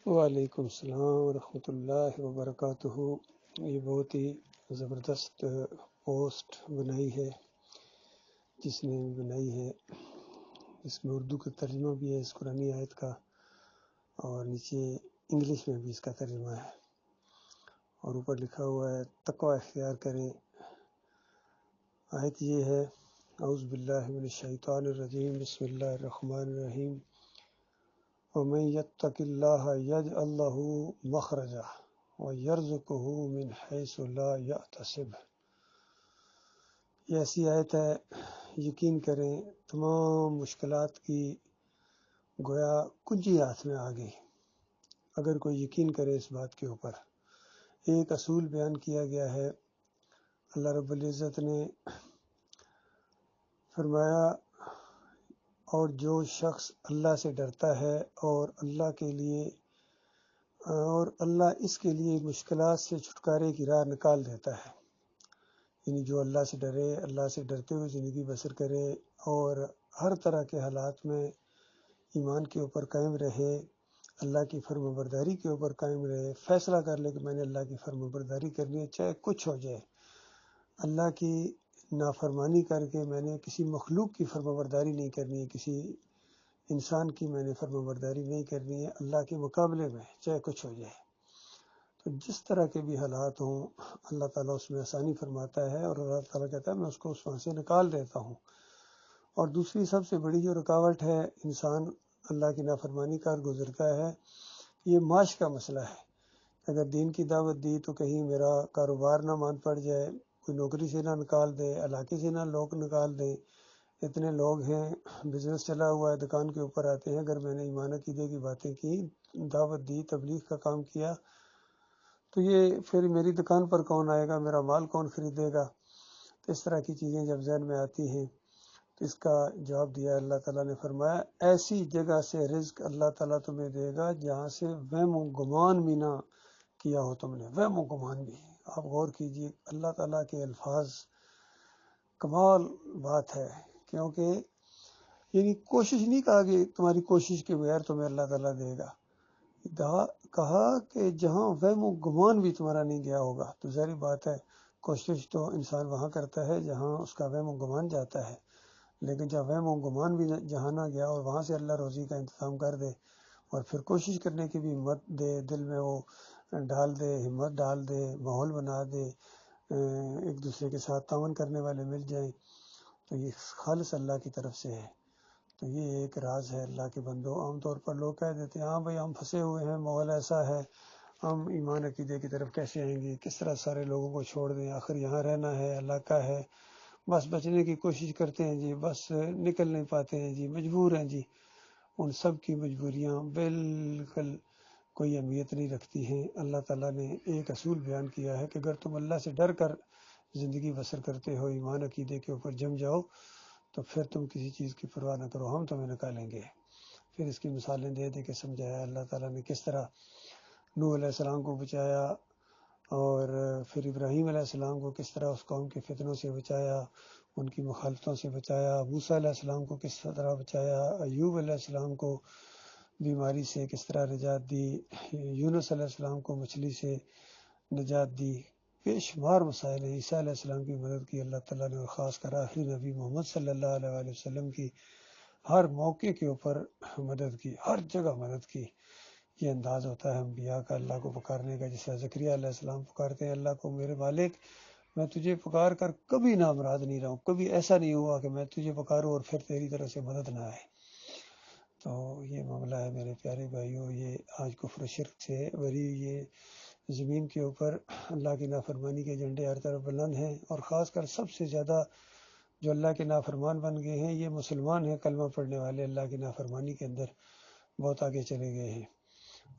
وعلیکم السلام ورحمۃ اللہ وبرکاتہ۔ یہ بہت ہی زبردست پوسٹ بنائی ہے جس نے بنائی ہے، اس میں اردو کا ترجمہ بھی ہے اس قرآنی آیت کا، اور نیچے انگلش میں بھی اس کا ترجمہ ہے، اور اوپر لکھا ہوا ہے تقوی اختیار کریں۔ آیت یہ ہے، اعوذ باللہ من الشیطان الرجیم، بسم اللہ الرحمن الرحیم، ومن يتق الله يجعل له مخرجا ويرزقه من حيث لا يحتسب۔ یہ ایسی آیت ہے، یقین کریں تمام مشکلات کی گویا کنجی ہاتھ میں آ گئی اگر کوئی یقین کرے اس بات کے اوپر۔ ایک اصول بیان کیا گیا ہے، اللہ رب العزت نے فرمایا، اور جو شخص اللہ سے ڈرتا ہے اور اللہ کے لیے اور اللہ اس کے لیے مشکلات سے چھٹکارے کی راہ نکال دیتا ہے، یعنی جو اللہ سے ڈرے، اللہ سے ڈرتے ہوئے زندگی بسر کرے اور ہر طرح کے حالات میں ایمان کے اوپر قائم رہے، اللہ کی فرما برداری کے اوپر قائم رہے، فیصلہ کر لے کہ میں نے اللہ کی فرما برداری کرنی ہے چاہے کچھ ہو جائے، اللہ کی نافرمانی کر کے میں نے کسی مخلوق کی فرما برداری نہیں کرنی ہے، کسی انسان کی میں نے فرما برداری نہیں کرنی ہے، اللہ کے مقابلے میں چاہے کچھ ہو جائے۔ تو جس طرح کے بھی حالات ہوں اللہ تعالیٰ اس میں آسانی فرماتا ہے، اور اللہ تعالیٰ کہتا ہے میں اس کو اس وہاں سے نکال دیتا ہوں۔ اور دوسری سب سے بڑی جو رکاوٹ ہے انسان اللہ کی نافرمانی کا گزرتا ہے، یہ معاش کا مسئلہ ہے۔ اگر دین کی دعوت دی تو کہیں میرا کاروبار نہ مان پڑ جائے، کوئی نوکری سے نہ نکال دے، علاقے سے نہ لوگ نکال دیں، اتنے لوگ ہیں، بزنس چلا ہوا ہے، دکان کے اوپر آتے ہیں، اگر میں نے ایمان عقیدے کی باتیں کی، دعوت دی، تبلیغ کا کام کیا، تو یہ پھر میری دکان پر کون آئے گا، میرا مال کون خریدے گا؟ تو اس طرح کی چیزیں جب ذہن میں آتی ہیں تو اس کا جواب دیا اللہ تعالیٰ نے، فرمایا ایسی جگہ سے رزق اللہ تعالیٰ تمہیں دے گا جہاں سے وہم و گمان بھی نہ کیا ہو تم نے، وہم و گمان بھی۔ آپ غور کیجئے، اللہ تعالیٰ کے الفاظ کمال بات ہے، کیونکہ یعنی کوشش نہیں کہا کہ تمہاری کوشش کے بغیر تمہیں اللہ تعالیٰ دے گا، کہا کہ جہاں وہم و گمان بھی تمہارا نہیں گیا ہوگا۔ تو ظاہری بات ہے کوشش تو انسان وہاں کرتا ہے جہاں اس کا وہم و گمان جاتا ہے، لیکن جب وہم و گمان بھی جہاں نہ گیا اور وہاں سے اللہ روزی کا انتظام کر دے اور پھر کوشش کرنے کی بھی ہمت دے، دل میں وہ ڈال دے، ہمت ڈال دے، ماحول بنا دے، ایک دوسرے کے ساتھ تعاون کرنے والے مل جائیں، تو یہ خالص اللہ کی طرف سے ہے۔ تو یہ ایک راز ہے اللہ کے بندو۔ عام طور پر لوگ کہہ دیتے ہیں ہاں بھائی ہم پھنسے ہوئے ہیں، ماحول ایسا ہے، ہم ایمان عقیدے کی طرف کیسے آئیں گے، کس طرح سارے لوگوں کو چھوڑ دیں، آخر یہاں رہنا ہے، اللہ کا ہے، بس بچنے کی کوشش کرتے ہیں جی، بس نکل نہیں پاتے ہیں جی، مجبور ہیں جی۔ ان سب کی مجبوریاں بالکل کوئی اہمیت نہیں رکھتی ہیں۔ اللہ تعالیٰ نے ایک اصول بیان کیا ہے کہ اگر تم اللہ سے ڈر کر زندگی بسر کرتے ہو، ایمان عقیدے کے اوپر جم جاؤ، تو پھر تم کسی چیز کی پرواہ نہ کرو، ہم تمہیں نکالیں گے۔ پھر اس کی مثالیں دے دے کے سمجھایا اللہ تعالیٰ نے کس طرح نوح علیہ السلام کو بچایا، اور پھر ابراہیم علیہ السلام کو کس طرح اس قوم کے فتنوں سے بچایا، ان کی مخالفتوں سے بچایا، موسیٰ علیہ السلام کو کس طرح بچایا، ایوب علیہ السلام کو بیماری سے کس طرح نجات دی، یونس علیہ السلام کو مچھلی سے نجات دی، بے شمار مسائل ہیں۔ عیسیٰ علیہ السلام کی مدد کی اللہ تعالیٰ نے، اور خاص کر آخری نبی محمد صلی اللہ علیہ وسلم کی ہر موقع کے اوپر مدد کی، ہر جگہ مدد کی۔ یہ انداز ہوتا ہے انبیاء کا اللہ کو پکارنے کا، جس طرح زکریا علیہ السلام پکارتے ہیں اللہ کو، میرے مالک میں تجھے پکار کر کبھی نامراد نہیں رہا ہوں، کبھی ایسا نہیں ہوا کہ میں تجھے پکاروں اور پھر تیری طرف سے مدد نہ آئے۔ تو یہ معاملہ ہے میرے پیارے بھائیوں، یہ آج کفر و شرک سے بری یہ زمین کے اوپر اللہ کی نافرمانی کے جھنڈے ہر طرف بلند ہیں، اور خاص کر سب سے زیادہ جو اللہ کے نافرمان بن گئے ہیں یہ مسلمان ہیں، کلمہ پڑھنے والے اللہ کی نافرمانی کے اندر بہت آگے چلے گئے ہیں۔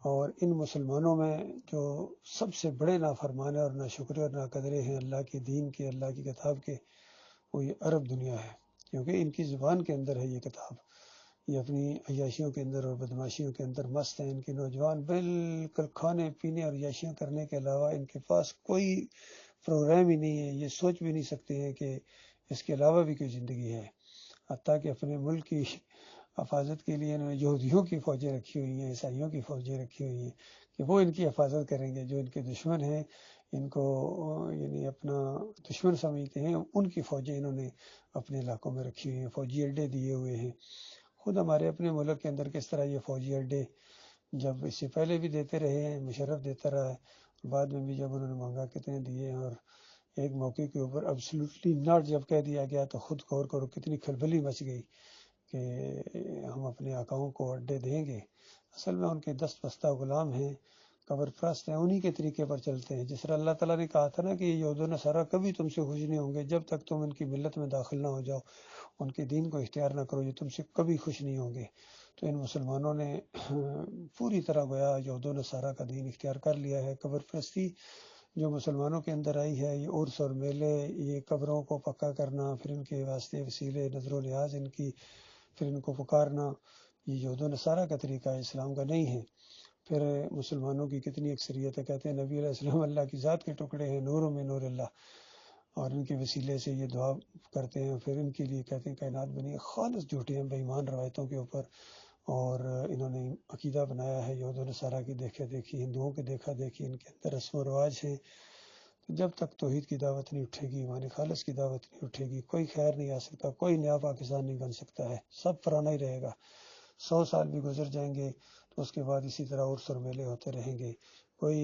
اور ان مسلمانوں میں جو سب سے بڑے نافرمان اور ناشکرے اور ناقدرے ہیں اللہ کے دین کے، اللہ کی کتاب کے، وہ یہ عرب دنیا ہے، کیونکہ ان کی زبان کے اندر ہے یہ کتاب۔ یہ اپنی عیاشیوں کے اندر اور بدماشیوں کے اندر مست ہیں، ان کے نوجوان بالکل کھانے پینے اور عیاشیاں کرنے کے علاوہ ان کے پاس کوئی پروگرام ہی نہیں ہے، یہ سوچ بھی نہیں سکتے ہیں کہ اس کے علاوہ بھی کوئی زندگی ہے۔ حتیٰ کہ اپنے ملک کی حفاظت کے لیے انہوں نے یہودیوں کی فوجیں رکھی ہوئی ہیں، عیسائیوں کی فوجیں رکھی ہوئی ہیں کہ وہ ان کی حفاظت کریں گے. جو ان کے دشمن ہیں، ان کو یعنی اپنا دشمن سمجھتے ہیں، ان کی فوجیں انہوں نے اپنے علاقوں میں رکھی ہوئی ہیں، فوجی اڈے دیے ہوئے ہیں. خود ہمارے اپنے ملک کے اندر کس طرح یہ فوجی اڈے جب اس سے پہلے بھی دیتے رہے ہیں، مشرف دیتا رہا ہے، بعد میں بھی جب انہوں نے مانگا کتنے دیے، اور ایک موقع کے اوپر ابسلیوٹلی ناٹ جب کہہ دیا گیا تو خود غور کرو کتنی کھلبلی مچ گئی کہ ہم اپنے آقاؤں کو اڈے دیں گے. اصل میں ان کے دست بستہ غلام ہیں، قبر پرست ہیں، انہی کے طریقے پر چلتے ہیں. جس طرح اللہ تعالیٰ نے کہا تھا نا کہ یہود و نصارہ کبھی تم سے خوش نہیں ہوں گے جب تک تم ان کی ملت میں داخل نہ ہو جاؤ، ان کے دین کو اختیار نہ کرو، یہ تم سے کبھی خوش نہیں ہوں گے. تو ان مسلمانوں نے پوری طرح گویا یہود و نصارہ کا دین اختیار کر لیا ہے. قبر پرستی جو مسلمانوں کے اندر آئی ہے، یہ عرس اور میلے، یہ قبروں کو پکا کرنا، پھر ان کے واسطے وسیلے نظر و نیاز ان کی، پھر ان کو پکارنا، یہ یہود و نصارہ کا طریقہ ہے، اسلام کا نہیں ہے. پھر مسلمانوں کی کتنی اکثریت ہے، کہتے ہیں نبی علیہ السلام اللہ کی ذات کے ٹکڑے ہیں، نوروں میں نور اللہ، اور ان کے وسیلے سے یہ دعا کرتے ہیں. پھر ان کے لیے کہتے ہیں کائنات بنی ہے. خالص جھوٹے ہیں، بے ایمان روایتوں کے اوپر، اور انہوں نے عقیدہ بنایا ہے یہود و نصارہ کی دیکھا دیکھی، ہندوؤں کے دیکھا دیکھی، ان کے اندر رسم و رواج ہیں. تو جب تک توحید کی دعوت نہیں اٹھے گی، ایمان خالص کی دعوت نہیں اٹھے گی، کوئی خیر نہیں آ سکتا، کوئی نیا پاکستان نہیں بن سکتا ہے، سب پرانا ہی رہے گا. 100 سال بھی گزر جائیں گے تو اس کے بعد اسی طرح عرس اور میلے ہوتے رہیں گے، کوئی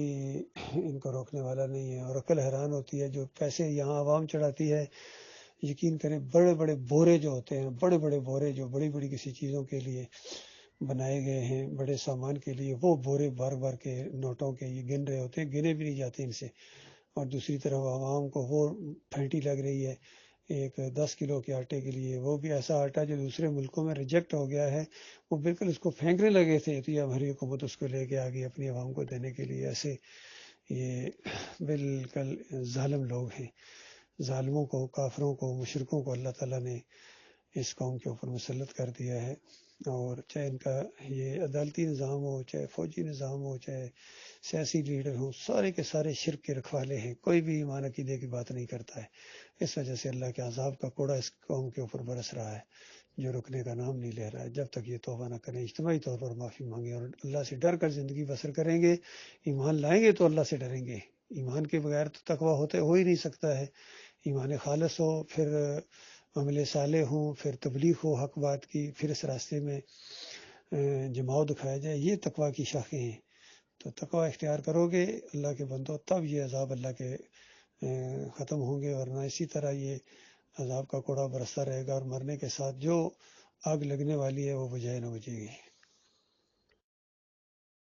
ان کو روکنے والا نہیں ہے. اور عقل حیران ہوتی ہے، جو پیسے یہاں عوام چڑھاتی ہے، یقین کریں بڑے بڑے بورے جو ہوتے ہیں، بڑے بڑے بورے جو بڑی بڑی کسی چیزوں کے لیے بنائے گئے ہیں، بڑے سامان کے لیے، وہ بورے بھر بھر کے نوٹوں کے یہ گن رہے ہوتے ہیں، گنے بھی نہیں جاتے ان سے. اور دوسری طرف عوام کو وہ پھینٹی لگ رہی ہے ایک 10 کلو کے آٹے کے لیے، وہ بھی ایسا آٹا جو دوسرے ملکوں میں ریجیکٹ ہو گیا ہے، وہ بالکل اس کو پھینکنے لگے تھے، تو یہ ہماری حکومت اس کو لے کے آ گئی اپنی عوام کو دینے کے لیے. ایسے یہ بالکل ظالم لوگ ہیں. ظالموں کو، کافروں کو، مشرکوں کو اللہ تعالیٰ نے اس قوم کے اوپر مسلط کر دیا ہے. اور چاہے ان کا یہ عدالتی نظام ہو، چاہے فوجی نظام ہو، چاہے سیاسی لیڈر ہوں، سارے کے سارے شرک کے رکھوالے ہیں، کوئی بھی ایمان عقیدے کی بات نہیں کرتا ہے. اس وجہ سے اللہ کے عذاب کا کوڑا اس قوم کے اوپر برس رہا ہے، جو رکنے کا نام نہیں لے رہا ہے. جب تک یہ توبہ نہ کریں، اجتماعی طور پر معافی مانگیں اور اللہ سے ڈر کر زندگی بسر کریں گے، ایمان لائیں گے تو اللہ سے ڈریں گے. ایمان کے بغیر تو تقویٰ ہو ہی نہیں سکتا ہے. ایمان خالص ہو، پھر عمل صالح ہوں، پھر تبلیغ ہو حق بات کی، پھر اس راستے میں جماؤ دکھایا جائے، یہ تقویٰ کی شاخیں ہیں. تو تقویٰ اختیار کرو گے اللہ کے بندو، تب یہ عذاب اللہ کے ختم ہوں گے، ورنہ اسی طرح یہ عذاب کا کوڑا برستا رہے گا، اور مرنے کے ساتھ جو آگ لگنے والی ہے وہ بجھائے نہ بجھے گی.